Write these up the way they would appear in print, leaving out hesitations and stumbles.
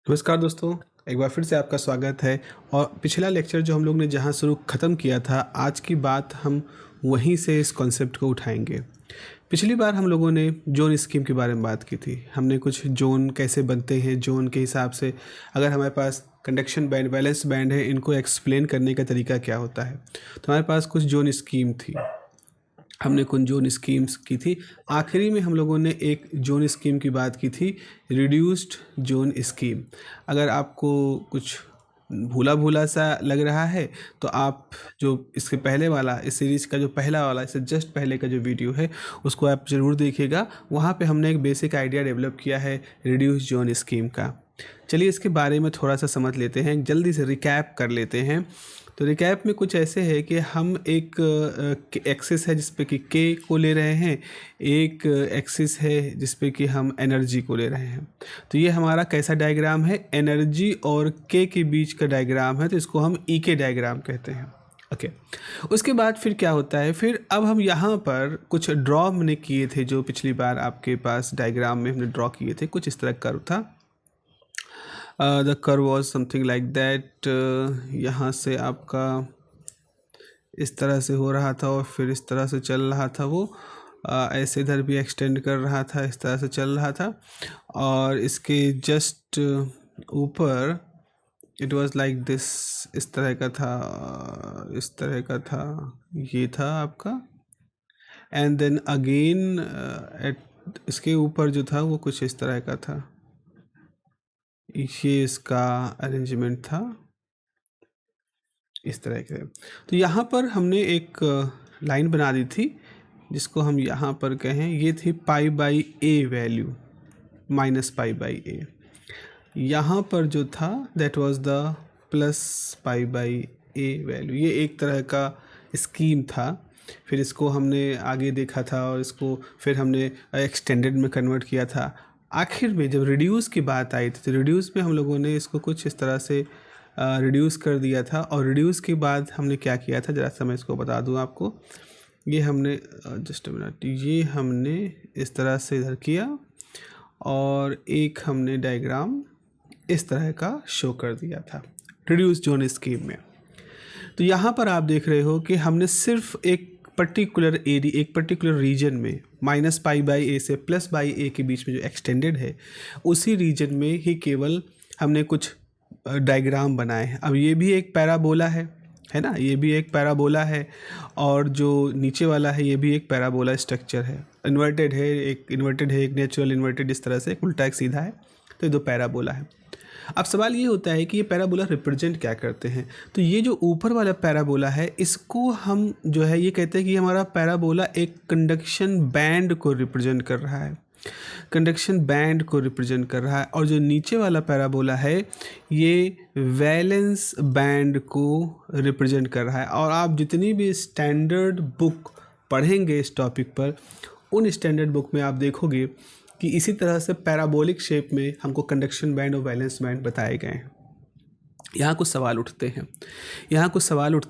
नमस्कार दोस्तों, एक बार फिर से आपका स्वागत है। और पिछला लेक्चर जो हम लोग ने जहाँ शुरू ख़त्म किया था, आज की बात हम वहीं से इस कॉन्सेप्ट को उठाएंगे। पिछली बार हम लोगों ने जोन स्कीम के बारे में बात की थी। हमने कुछ जोन कैसे बनते हैं, जोन के हिसाब से अगर हमारे पास कंडक्शन बैंड, वैलेंस बैंड है, इनको एक्सप्लेन करने का तरीका क्या होता है। तो हमारे पास कुछ जोन स्कीम थी, हमने कुछ जोन स्कीम्स की थी। आखिरी में हम लोगों ने एक जोन स्कीम की बात की थी, रिड्यूस्ड जोन स्कीम। अगर आपको कुछ भूला भूला सा लग रहा है तो आप जो इसके पहले वाला, इस सीरीज़ का जो पहला वाला, इससे जस्ट पहले का जो वीडियो है उसको आप ज़रूर देखिएगा। वहाँ पे हमने एक बेसिक आइडिया डेवलप किया है रिड्यूस्ड जोन स्कीम का। चलिए इसके बारे में थोड़ा सा समझ लेते हैं, जल्दी से रिकैप कर लेते हैं। तो रिकैप में कुछ ऐसे है कि हम एक एक्सिस है जिस पे कि के को ले रहे हैं, एक एक्सिस है जिस पे कि हम एनर्जी को ले रहे हैं। तो ये हमारा कैसा डायग्राम है, एनर्जी और के के बीच का डायग्राम है, तो इसको हम ई के डायग्राम कहते हैं। ओके, उसके बाद फिर क्या होता है, फिर अब हम यहाँ पर कुछ ड्रॉ हमने किए थे, जो पिछली बार आपके पास डायग्राम में हमने ड्रॉ किए थे। कुछ इस तरह कर्व था, the curve was something like that. यहाँ से आपका इस तरह से हो रहा था और फिर इस तरह से चल रहा था वो, ऐसे इधर भी एक्सटेंड कर रहा था, इस तरह से चल रहा था। और इसके जस्ट ऊपर इट वाज लाइक दिस, इस तरह का था, इस तरह का था, ये था आपका। एंड देन अगेन एट इसके ऊपर जो था वो कुछ इस तरह का था, ये इसका अरेंजमेंट था इस तरह के। तो यहाँ पर हमने एक लाइन बना दी थी जिसको हम यहाँ पर कहें, ये थी pi by a value, minus pi by a. यहाँ पर जो था that was the plus pi by a value. ये एक तरह का स्कीम था। फिर इसको हमने आगे देखा था और इसको फिर हमने एक्सटेंडेड में कन्वर्ट किया था। आखिर में जब रिड्यूस की बात आई थी तो रिड्यूस में हम लोगों ने इसको कुछ इस तरह से रिड्यूस कर दिया था। और रिड्यूस के बाद हमने क्या किया था, ज़रा सा मैं इसको बता दूं आपको। ये हमने जस्ट मिनट, ये हमने इस तरह से इधर किया और एक हमने डायग्राम इस तरह का शो कर दिया था रिड्यूस जोन स्कीम में। तो यहाँ पर आप देख रहे हो कि हमने सिर्फ एक पर्टिकुलर एरिया, एक पर्टिकुलर रीजन में माइनस पाई बाई ए से प्लस बाई ए के बीच में जो एक्सटेंडेड है, उसी रीजन में ही केवल हमने कुछ डायग्राम बनाए हैं। अब ये भी एक पैराबोला है ना, ये भी एक पैराबोला है, और जो नीचे वाला है ये भी एक पैराबोला स्ट्रक्चर है। इन्वर्टेड है, एक इन्वर्टेड है, एक नेचुरल इन्वर्टेड, इस तरह से एक उल्टा एक सीधा है। तो ये दो पैराबोला है। अब सवाल ये होता है कि ये पैराबोला रिप्रेजेंट क्या करते हैं। तो ये जो ऊपर वाला पैराबोला है, इसको हम जो है ये कहते हैं कि हमारा पैराबोला एक कंडक्शन बैंड को रिप्रेजेंट कर रहा है, कंडक्शन बैंड को रिप्रेजेंट कर रहा है। और जो नीचे वाला पैराबोला है ये वैलेंस बैंड को रिप्रेजेंट कर रहा है। और आप जितनी भी स्टैंडर्ड बुक पढ़ेंगे इस टॉपिक पर, उन स्टैंडर्ड बुक में आप देखोगे कि इसी तरह से पैराबोलिक शेप में हमको कंडक्शन बैंड और वैलेंस बैंड बताए गए हैं। यहाँ कुछ सवाल उठते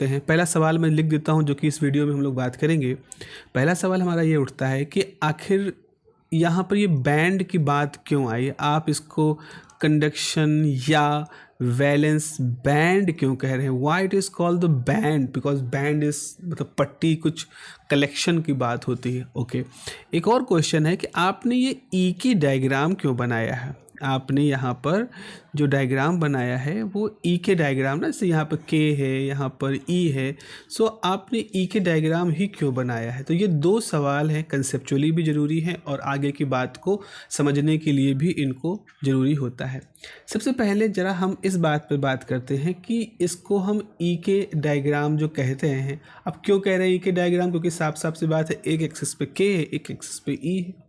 हैं, पहला सवाल मैं लिख देता हूँ जो कि इस वीडियो में हम लोग बात करेंगे। पहला सवाल हमारा ये उठता है कि आखिर यहाँ पर ये बैंड की बात क्यों आई, आप इसको कंडक्शन या वैलेंस बैंड क्यों कह रहे हैं। Why it is called the band, because band is मतलब पट्टी, कुछ कलेक्शन की बात होती है। ओके, एक और क्वेश्चन है कि आपने ये ई की डायग्राम क्यों बनाया है। आपने यहाँ पर जो डायग्राम बनाया है वो ई के डायग्राम ना, जैसे यहाँ पर के है, यहाँ पर ई है, सो आपने ई के डायग्राम ही क्यों बनाया है। तो ये दो सवाल हैं, कंसेप्चुअली भी ज़रूरी हैं और आगे की बात को समझने के लिए भी इनको ज़रूरी होता है। सबसे पहले ज़रा हम इस बात पर बात करते हैं कि इसको हम ई के डायग्राम जो कहते हैं, अब क्यों कह रहे हैं ई के डायग्राम, क्योंकि साफ साफ सी बात है, एक एक्सिस पे के है, एक एक्सिस पे ई है।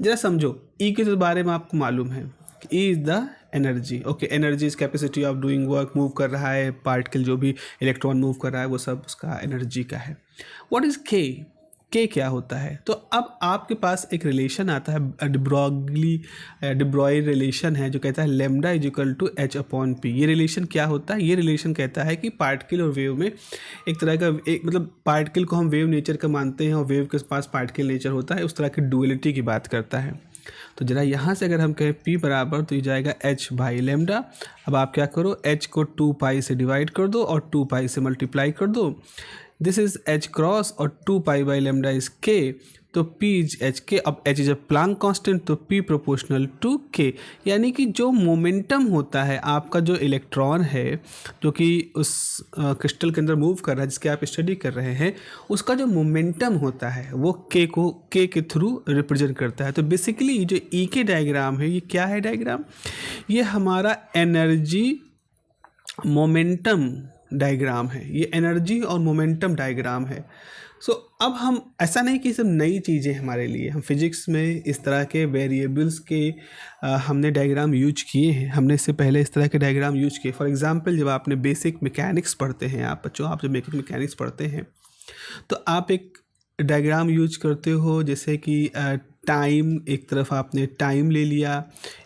ज़रा समझो, ई के तो बारे में आपको मालूम है, E is the energy. Okay, energy is capacity of doing work, move कर रहा है पार्टिकल, जो भी इलेक्ट्रॉन मूव कर रहा है वो सब उसका एनर्जी का है। व्हाट इज़ के, के क्या होता है। तो अब आपके पास एक रिलेशन आता है, डिब्रॉय रिलेशन है, जो कहता है lambda is equal to h upon p. ये रिलेशन क्या होता है, ये रिलेशन कहता है कि पार्टिकल और वेव में एक तरह का एक मतलब पार्टिकल को हम वेव नेचर का मानते हैं और वेव के पास पार्टिकल नेचर होता है, उस तरह की डुअलिटी की बात करता है। तो जरा यहाँ से अगर हम कहें p बराबर, तो ये जाएगा h बाई लेमडा। अब आप क्या करो, h को 2 पाई से डिवाइड कर दो और 2 पाई से मल्टीप्लाई कर दो। दिस इज h क्रॉस और 2 pi by lambda is k, तो p इज एच के। अब h इज अ प्लैंक कांस्टेंट, तो p प्रोपोर्शनल टू k। यानी कि जो मोमेंटम होता है आपका, जो इलेक्ट्रॉन है जो कि उस क्रिस्टल के अंदर मूव कर रहा है जिसकी आप स्टडी कर रहे हैं, उसका जो मोमेंटम होता है वो k को k के थ्रू रिप्रेजेंट करता है। तो बेसिकली जो E के डायग्राम है, ये क्या है डायग्राम, ये हमारा एनर्जी मोमेंटम डायग्राम है, ये एनर्जी और मोमेंटम डायग्राम है। सो अब हम ऐसा नहीं कि सब नई चीज़ें हमारे लिए, हम फिजिक्स में इस तरह के वेरिएबल्स के हमने डायग्राम यूज किए हैं, हमने इससे पहले इस तरह के डायग्राम यूज किए। फॉर एग्जांपल जब आपने बेसिक मैकेनिक्स पढ़ते हैं, आप बच्चों आप जब बेसिक मैकेनिक्स पढ़ते हैं तो आप एक डायग्राम यूज करते हो, जैसे कि टाइम, एक तरफ आपने टाइम ले लिया,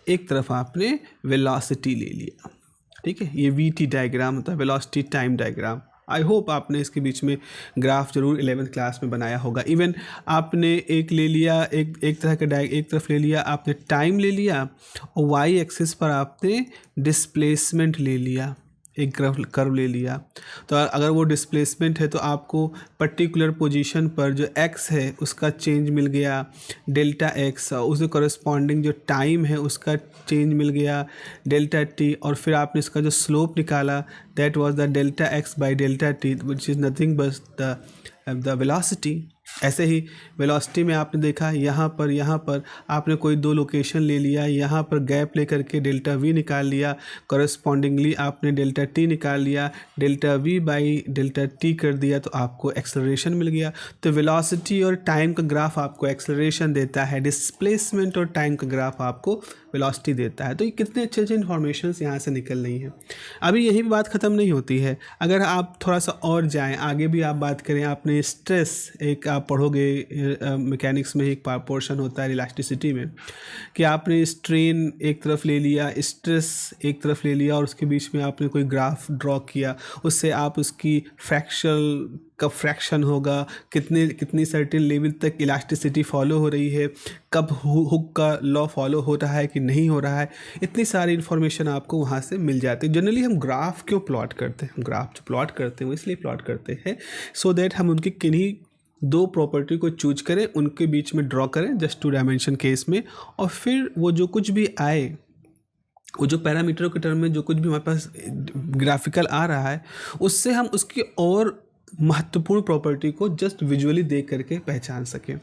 एक तरफ आपने वेलोसिटी ले लिया, ठीक है। ये वी टी डायग्राम होता है, velocity time diagram. I hope आपने इसके बीच में ग्राफ जरूर 11th क्लास में बनाया होगा। इवन आपने एक ले लिया, एक तरह का एक तरफ ले लिया आपने टाइम ले लिया, और वाई एक्सिस पर आपने डिस्प्लेसमेंट ले लिया, एक कर्व ले लिया। तो अगर वो डिस्प्लेसमेंट है तो आपको पर्टिकुलर पोजीशन पर जो x है उसका चेंज मिल गया डेल्टा x, उसके कॉरेस्पॉन्डिंग जो टाइम है उसका चेंज मिल गया डेल्टा t, और फिर आपने इसका जो स्लोप निकाला that was the delta x by delta t, which is nothing but the velocity. ऐसे ही वेलोसिटी में आपने देखा यहाँ पर आपने कोई दो लोकेशन ले लिया, यहाँ पर गैप ले करके डेल्टा वी निकाल लिया, कॉरेस्पॉन्डिंगली आपने डेल्टा टी निकाल लिया, delta we by delta T कर दिया, तो आपको एक्सेलरेशन मिल गया। तो वेलोसिटी और टाइम का ग्राफ आपको एक्सेलरेशन देता है, डिस्प्लेसमेंट और टाइम का ग्राफ आपको वेलोसिटी देता है। तो ये कितने अच्छे अच्छे इन्फॉर्मेशन यहाँ से निकल रही हैं। अभी यही बात ख़त्म नहीं होती है, अगर आप थोड़ा सा और जाएँ आगे भी आप बात करें, आपने स्ट्रेस, एक आप पढ़ोगे मैकेनिक्स में एक पोर्शन होता है इलास्टिसिटी में, कि आपने स्ट्रेन एक तरफ ले लिया, स्ट्रेस एक तरफ ले लिया, और उसके बीच में आपने कोई ग्राफ ड्रॉ किया, उससे आप उसकी कब फ्रैक्शन होगा, कितनी सर्टेन लेवल तक इलास्टिसिटी फॉलो हो रही है, कब हुक का लॉ फॉलो हो रहा है कि नहीं हो रहा है, इतनी सारी इन्फॉर्मेशन आपको वहाँ से मिल जाती है। जनरली हम ग्राफ क्यों प्लॉट करते हैं, हम ग्राफ जो प्लॉट करते हैं वो इसलिए प्लॉट करते हैं सो दैट हम उनकी किन्हीं दो प्रॉपर्टी को चूज करें, उनके बीच में ड्रॉ करें जस्ट 2 डायमेंशन केस में, और फिर वो जो कुछ भी आए, वो जो पैरामीटर के टर्म में जो कुछ भी हमारे पास ग्राफिकल आ रहा है, उससे हम उसकी और महत्वपूर्ण प्रॉपर्टी को जस्ट विजुअली देख करके पहचान सकें।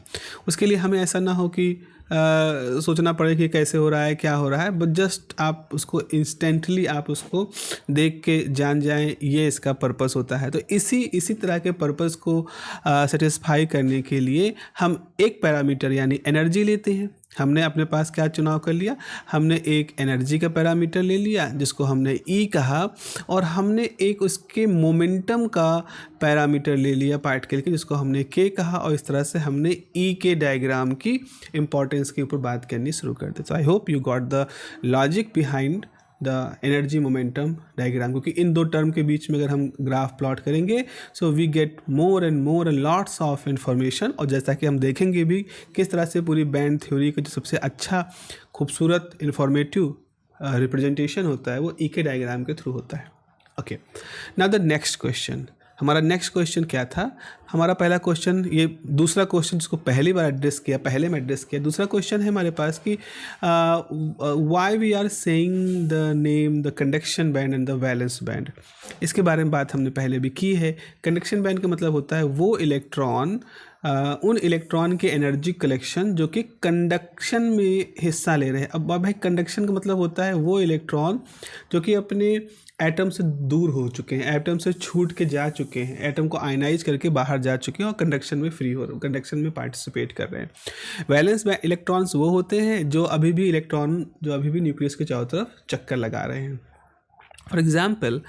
उसके लिए हमें ऐसा ना हो कि सोचना पड़े कि कैसे हो रहा है, क्या हो रहा है, बट जस्ट आप उसको इंस्टेंटली आप उसको देख के जान जाएं, ये इसका पर्पस होता है। तो इसी तरह के पर्पस को सेटिस्फाई करने के लिए हम एक पैरामीटर यानी एनर्जी लेते हैं। हमने अपने पास क्या चुनाव कर लिया, हमने एक एनर्जी का पैरामीटर ले लिया जिसको हमने ई कहा, और हमने एक उसके मोमेंटम का पैरामीटर ले लिया पार्टिकल के जिसको हमने के कहा, और इस तरह से हमने ई के डायग्राम की इंपॉर्टेंस के ऊपर बात करनी शुरू कर दी। तो I hope you got the logic behind the energy momentum diagram, क्योंकि इन दो टर्म के बीच में अगर हम ग्राफ प्लॉट करेंगे so we get more and lots of information. और जैसा कि हम देखेंगे भी किस तरह से पूरी बैंड थ्योरी का जो सबसे अच्छा खूबसूरत इंफॉर्मेटिव रिप्रेजेंटेशन होता है वो ई के डायग्राम के थ्रू होता है। Okay, now the next question, हमारा नेक्स्ट क्वेश्चन क्या था, हमारा पहला क्वेश्चन, ये दूसरा क्वेश्चन जिसको पहले में एड्रेस किया, दूसरा क्वेश्चन है हमारे पास कि why we are saying the name the conduction band and the valence band. इसके बारे में बात हमने पहले भी की है। कंडक्शन बैंड का मतलब होता है वो इलेक्ट्रॉन, उन इलेक्ट्रॉन के एनर्जी कलेक्शन जो कि कंडक्शन में हिस्सा ले रहे हैं। अब भाई कंडक्शन का मतलब होता है वो इलेक्ट्रॉन जो कि अपने एटम से दूर हो चुके हैं, एटम से छूट के जा चुके हैं, एटम को आयनाइज करके बाहर जा चुके हैं और कंडक्शन में फ्री हो रहे, कंडक्शन में पार्टिसिपेट कर रहे हैं। वैलेंस इलेक्ट्रॉन्स वो होते हैं जो अभी भी न्यूक्लियस के चारों तरफ चक्कर लगा रहे हैं। फॉर एग्ज़ाम्पल,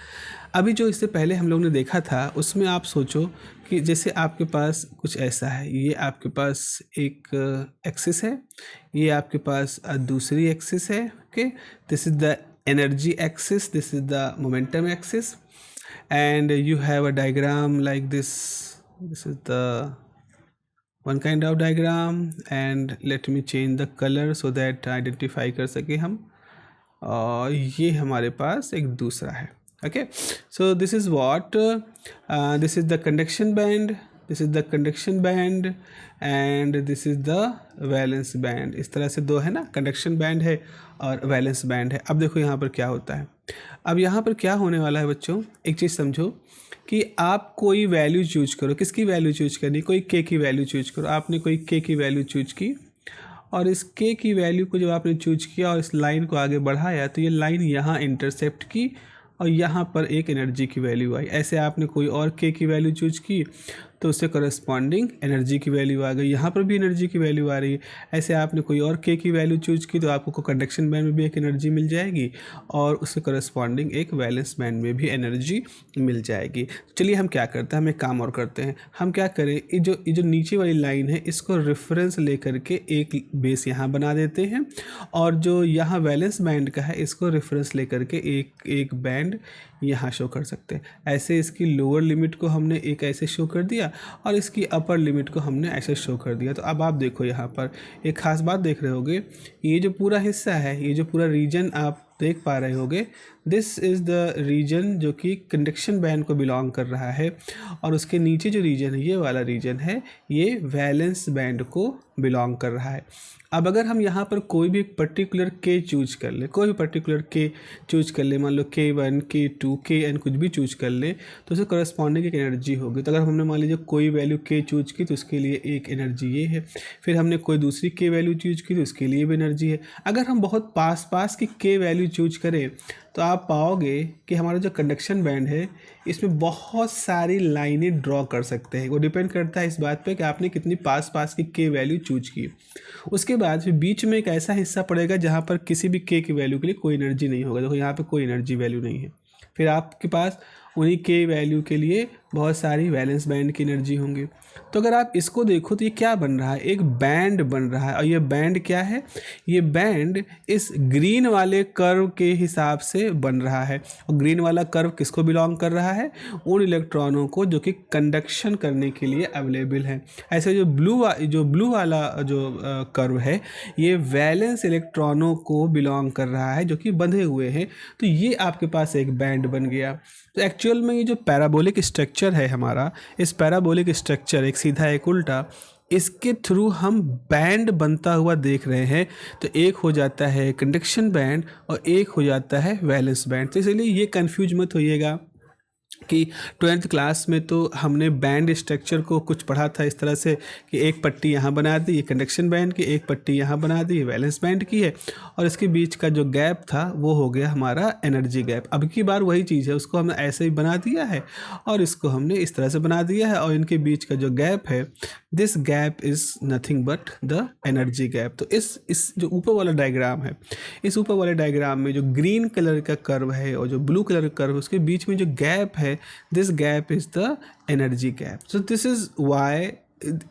अभी जो इससे पहले हम लोग ने देखा था उसमें आप सोचो कि जैसे आपके पास कुछ ऐसा है, ये आपके पास एक एक्सिस है, ये आपके पास दूसरी एक्सिस है। Okay, this is the energy axis, this is the momentum axis, and you have a diagram like this. This is the one kind of diagram and let me change the colour so that identify कर सके हम। और ये हमारे पास एक दूसरा है। Okay, so this is what, this is the conduction band, this is the conduction band and this is the valence band. इस तरह से दो है ना, कंडक्शन बैंड है और वैलेंस बैंड है। अब देखो यहाँ पर क्या होता है। अब यहाँ पर क्या होने वाला है बच्चों, एक चीज़ समझो कि आप कोई वैल्यू चूज करो। किसकी वैल्यू चूज करनी? कोई के की वैल्यू चूज करो। आपने कोई के की वैल्यू चूज की और इस के की वैल्यू को जब आपने चूज किया और इस लाइन को आगे बढ़ाया तो ये लाइन यहाँ इंटरसेप्ट की और यहाँ पर एक एनर्जी की वैल्यू आई। ऐसे आपने कोई और के की वैल्यू चूज की तो उससे करस्पॉन्डिंग एनर्जी की वैल्यू आ गई। यहाँ पर भी एनर्जी की वैल्यू आ रही है। ऐसे आपने कोई और के की वैल्यू चूज की तो आपको कंडक्शन बैंड में भी एक एनर्जी मिल जाएगी और उससे करस्पॉन्डिंग एक वैलेंस बैंड में भी एनर्जी मिल जाएगी। चलिए हम क्या करते हैं, हम एक काम और करते हैं। हम क्या करें, ये जो नीचे वाली लाइन है इसको रेफरेंस लेकर के एक बेस यहाँ बना देते हैं और जो यहाँ वैलेंस बैंड का है इसको रेफरेंस लेकर के एक बैंड यहाँ शो कर सकते हैं। ऐसे इसकी लोअर लिमिट को हमने एक ऐसे शो कर दिया और इसकी अपर लिमिट को हमने ऐसे शो कर दिया। तो अब आप देखो यहाँ पर एक ख़ास बात देख रहे होगे, ये जो पूरा हिस्सा है, ये जो पूरा रीजन आप देख पा रहे होगे, दिस इज़ द रीजन जो कि कंडक्शन बैंड को बिलोंग कर रहा है और उसके नीचे जो रीजन है, ये वाला रीजन है, ये वैलेंस बैंड को बिलोंग कर रहा है। अब अगर हम यहाँ पर कोई भी पर्टिकुलर के चूज कर ले, कोई भी पर्टिकुलर के चूज कर ले, मान लो K1 K2 Kn कुछ भी चूज कर ले तो उसे करस्पॉन्डिंग एक एनर्जी होगी। तो अगर हमने मान लीजिए कोई वैल्यू के चूज की तो उसके लिए एक एनर्जी ये है, फिर हमने कोई दूसरी के वैल्यू चूज की तो उसके लिए भी एनर्जी है। अगर हम बहुत पास की के वैल्यू चूज करें तो आप पाओगे कि हमारा जो कंडक्शन बैंड है इसमें बहुत सारी लाइनें ड्रॉ कर सकते हैं। वो डिपेंड करता है इस बात पे कि आपने कितनी पास की के वैल्यू चूज की। उसके बाद फिर बीच में एक ऐसा हिस्सा पड़ेगा जहाँ पर किसी भी के की वैल्यू के लिए कोई एनर्जी नहीं होगा। देखो यहाँ पे कोई एनर्जी वैल्यू नहीं है। फिर आपके पास उन्हीं के वैल्यू के लिए बहुत सारी वैलेंस बैंड की एनर्जी होंगी। तो अगर आप इसको देखो तो ये क्या बन रहा है, एक बैंड बन रहा है। और ये बैंड क्या है, ये बैंड इस ग्रीन वाले कर्व के हिसाब से बन रहा है। और ग्रीन वाला कर्व किसको बिलोंग कर रहा है, उन इलेक्ट्रॉनों को जो कि कंडक्शन करने के लिए अवेलेबल है। ऐसे जो ब्लू वाला जो कर्व है ये वैलेंस इलेक्ट्रॉनों को बिलोंग कर रहा है जो कि बंधे हुए हैं। तो ये आपके पास एक बैंड बन गया। तो एक्चुअल में ये जो पैराबोलिक स्ट्रक्चर है हमारा, इस पैराबोलिक स्ट्रक्चर एक सीधा एक उल्टा, इसके थ्रू हम बैंड बनता हुआ देख रहे हैं। तो एक हो जाता है कंडक्शन बैंड और एक हो जाता है वैलेंस बैंड। तो इसलिए ये कंफ्यूज मत होइएगा कि 12th क्लास में तो हमने बैंड स्ट्रक्चर को कुछ पढ़ा था इस तरह से कि एक पट्टी यहाँ बना दी ये कंडक्शन बैंड की, एक पट्टी यहाँ बना दी ये वैलेंस बैंड की है और इसके बीच का जो गैप था वो हो गया हमारा एनर्जी गैप। अब की बार वही चीज़ है, उसको हमने ऐसे ही बना दिया है और इसको हमने इस तरह से बना दिया है और इनके बीच का जो गैप है, this gap is nothing but the energy gap. तो इस जो ऊपर वाला डायग्राम है, इस ऊपर वाले डायग्राम में जो ग्रीन कलर का कर्व है और जो ब्लू कलर का कर्व है उसके बीच में जो गैप है, this gap is the energy gap. So this is why,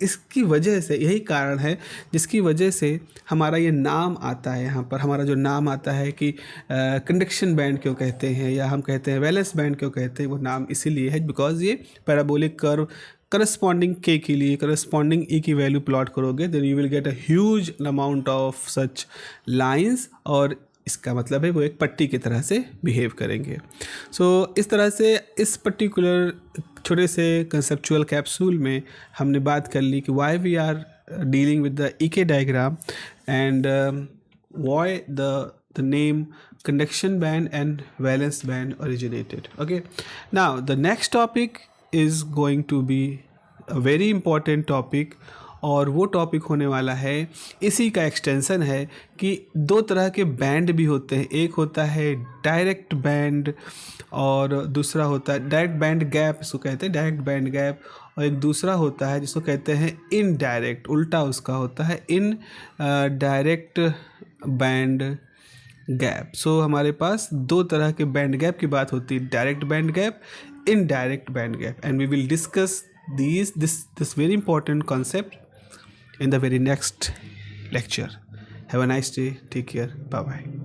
इसकी वजह से, यही कारण है जिसकी वजह से हमारा ये नाम आता है। यहाँ पर हमारा जो नाम आता है कि कंडक्शन बैंड क्यों कहते हैं या हम कहते हैं वैलेंस बैंड क्यों कहते हैं, वो नाम इसीलिए है बिकॉज ये पैराबोलिक कर्व करस्पॉन्डिंग के के लिए करस्पॉन्डिंग ई की वैल्यू प्लॉट करोगे then you will get a huge amount of such lines और इसका मतलब है वो एक पट्टी की तरह से बिहेव करेंगे। सो इस तरह से इस पर्टिकुलर छोटे से कंसेप्चुअल कैप्सूल में हमने बात कर ली कि why we are dealing with the EK diagram and why the name conduction band and valence band originated. Okay, now the next topic is going to be a very important topic और वो topic होने वाला है, इसी का extension है कि दो तरह के बैंड भी होते हैं। एक होता है डायरेक्ट बैंड और दूसरा होता है डायरेक्ट बैंड गैप, इसको कहते हैं डायरेक्ट बैंड गैप, और एक दूसरा होता है जिसको कहते हैं इनडायरेक्ट, उल्टा उसका होता है इन डायरेक्ट बैंड गैप। सो हमारे पास दो तरह के बैंड गैप की बात होती है, direct band gap, indirect band gap, and we will discuss this very important concept in the very next lecture. Have a nice day. Take care. Bye bye.